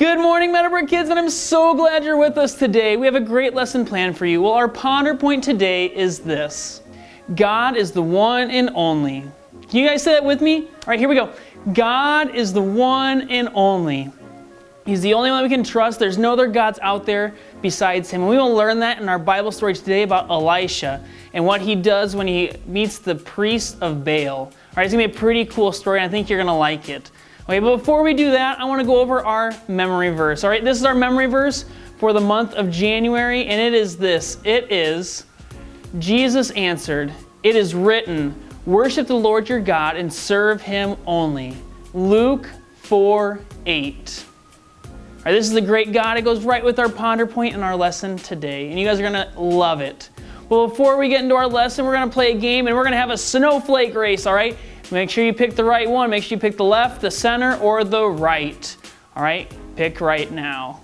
Good morning, Meadowbrook kids, and I'm so glad you're with us today. We have a great lesson planned for you. Well, our ponder point today is this. God is the one and only. Can you guys say that with me? All right, here we go. God is the one and only. He's the only one we can trust. There's no other gods out there besides him. And we will learn that in our Bible story today about Elisha and what he does when he meets the priest of Baal. All right, it's going to be a pretty cool story, and I think you're going to like it. Okay, but before we do that, I want to go over our memory verse. All right, this is our memory verse for the month of January, and it is this. It is, Jesus answered, "It is written, worship the Lord your God and serve him only." Luke 4:8. All right, this is a great God. It goes right with our ponder point in our lesson today, and you guys are going to love it. Well, before we get into our lesson, we're going to play a game, and we're going to have a snowflake race, all right? Make sure you pick the right one. Make sure you pick the left, the center, or the right. All right, pick right now.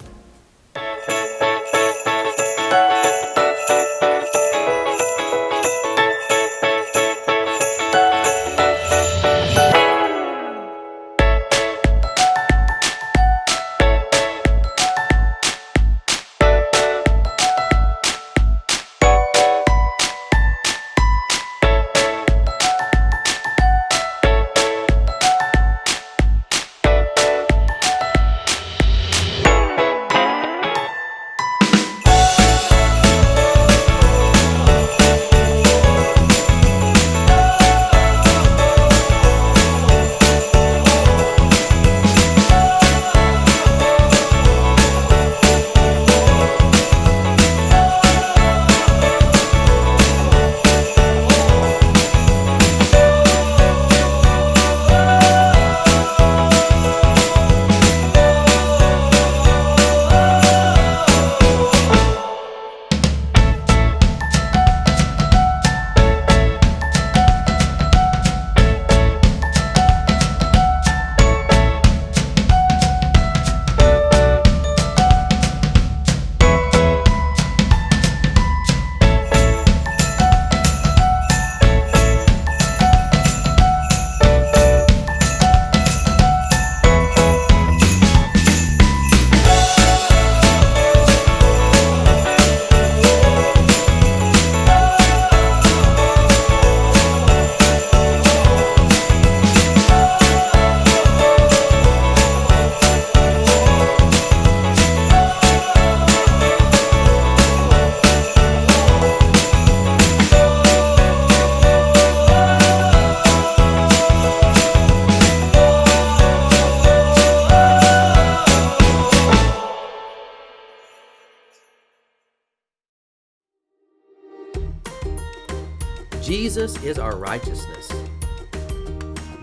Jesus is our righteousness.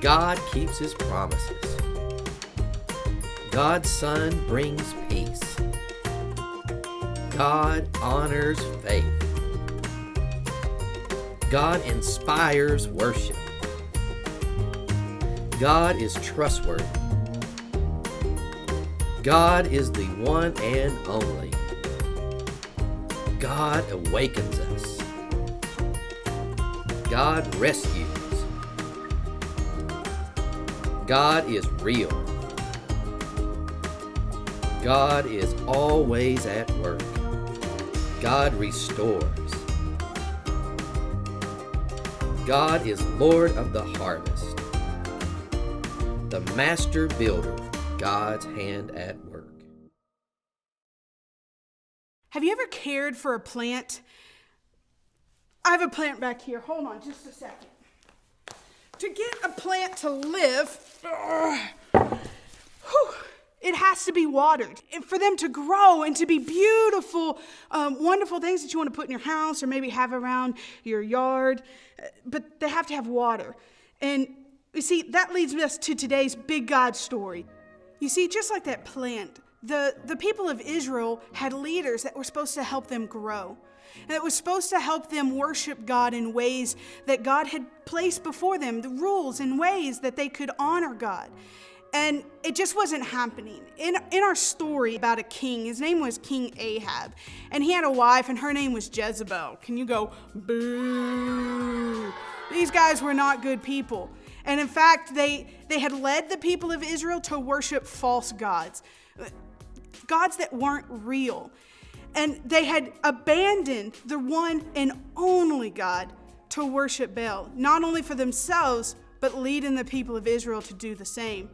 God keeps his promises. God's Son brings peace. God honors faith. God inspires worship. God is trustworthy. God is the one and only. God awakens us. God rescues. God is real. God is always at work. God restores. God is Lord of the harvest. The master builder, God's hand at work. Have you ever cared for a plant? I have a plant back here. Hold on just a second. To get a plant to live, it has to be watered. And for them to grow and to be beautiful, wonderful things that you want to put in your house or maybe have around your yard, but they have to have water. And you see, that leads us to today's big God story. You see, just like that plant, the people of Israel had leaders that were supposed to help them grow. And it was supposed to help them worship God in ways that God had placed before them, the rules and ways that they could honor God. And it just wasn't happening. In our story about a king, his name was King Ahab. And he had a wife, and her name was Jezebel. Can you go, boo? These guys were not good people. And in fact, they had led the people of Israel to worship false gods. gods that weren't real. And they had abandoned the one and only God to worship Baal, not only for themselves, but leading the people of Israel to do the same.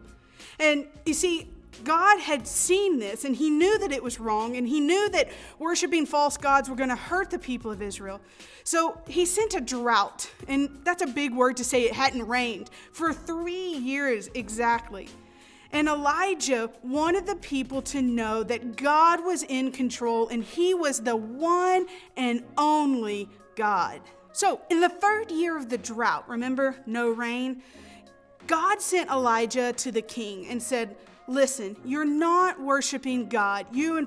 And you see, God had seen this, and he knew that it was wrong, and he knew that worshiping false gods were going to hurt the people of Israel. So he sent a drought, and that's a big word to say it hadn't rained, for 3 years exactly. And Elijah wanted the people to know that God was in control, and he was the one and only God. So in the 3rd year of the drought, remember, no rain, God sent Elijah to the king and said, listen, you're not worshiping God. You're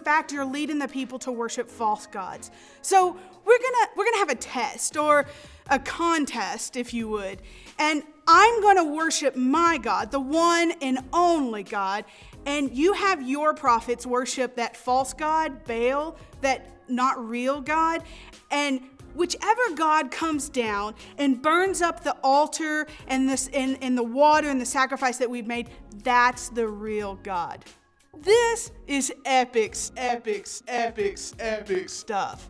leading the people to worship false gods. So we're gonna have a test, or a contest, if you would. And I'm gonna worship my God, the one and only God. And you have your prophets worship that false god, Baal, that not real God. And whichever God comes down and burns up the altar and the water and the sacrifice that we've made, that's the real God. This is epic stuff.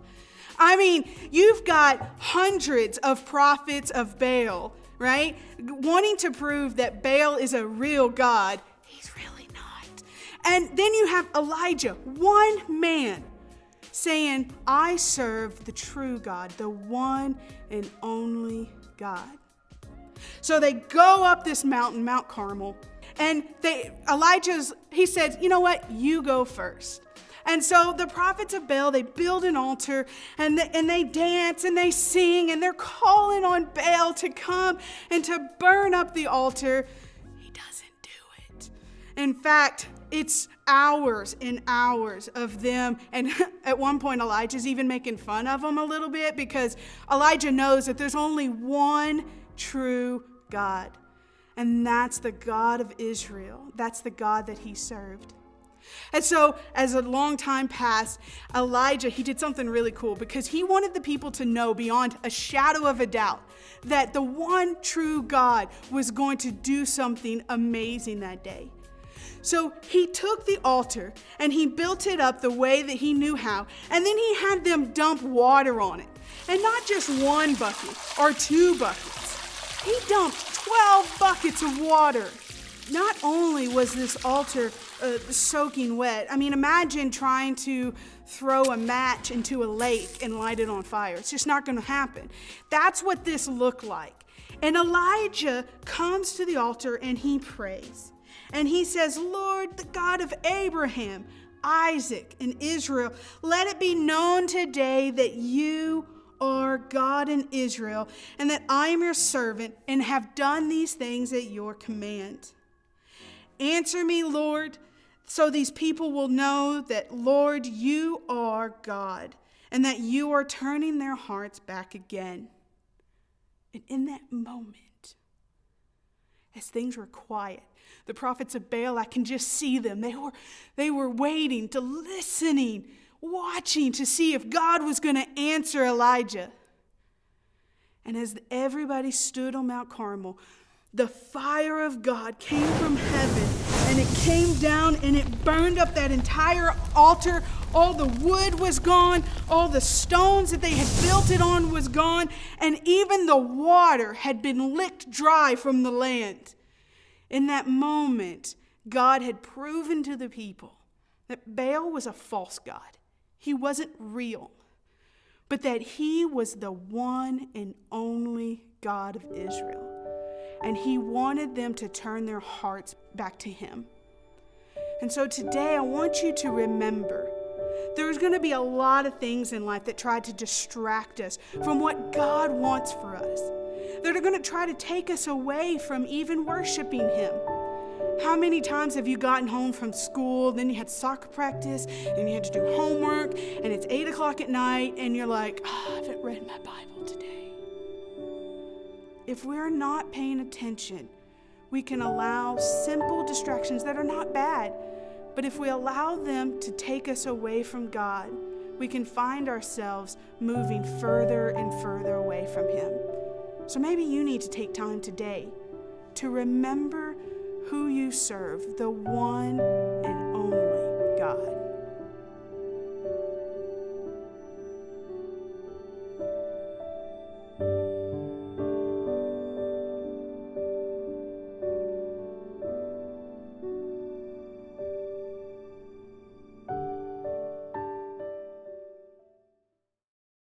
I mean, you've got hundreds of prophets of Baal, right? Wanting to prove that Baal is a real God. He's really not. And then you have Elijah, one man, saying, I serve the true God, the one and only God. So they go up this mountain, Mount Carmel, and he says, you know what, you go first. And so the prophets of Baal, they build an altar, and they dance and they sing, and they're calling on Baal to come and to burn up the altar. He doesn't do it. In fact, it's hours and hours of them. And at one point, Elijah's even making fun of them a little bit, because Elijah knows that there's only one true God. And that's the God of Israel. That's the God that he served. And so as a long time passed, Elijah, he did something really cool, because he wanted the people to know beyond a shadow of a doubt that the one true God was going to do something amazing that day. So he took the altar and he built it up the way that he knew how, and then he had them dump water on it. And not just one bucket or 2 buckets. He dumped 12 buckets of water. Not only was this altar soaking wet, I mean, imagine trying to throw a match into a lake and light it on fire. It's just not going to happen. That's what this looked like. And Elijah comes to the altar and he prays. And he says, Lord, the God of Abraham, Isaac, and Israel, let it be known today that you are God in Israel, and that I am your servant and have done these things at your command. Answer me, Lord, so these people will know that, Lord, you are God, and that you are turning their hearts back again. And in that moment, as things were quiet, the prophets of Baal, I can just see them. They were waiting, listening, watching to see if God was going to answer Elijah. And as everybody stood on Mount Carmel, the fire of God came from heaven, and it came down and it burned up that entire altar. All the wood was gone. All the stones that they had built it on was gone. And even the water had been licked dry from the land. In that moment, God had proven to the people that Baal was a false god. He wasn't real, but that he was the one and only God of Israel. And he wanted them to turn their hearts back to him. And so today I want you to remember, there's going to be a lot of things in life that try to distract us from what God wants for us, that are going to try to take us away from even worshiping him. How many times have you gotten home from school, then you had soccer practice, and you had to do homework, and it's 8 o'clock at night, and you're like, I haven't read my Bible today. If we're not paying attention, we can allow simple distractions that are not bad, but if we allow them to take us away from God, we can find ourselves moving further and further away from him. So maybe you need to take time today to remember who you serve, the one and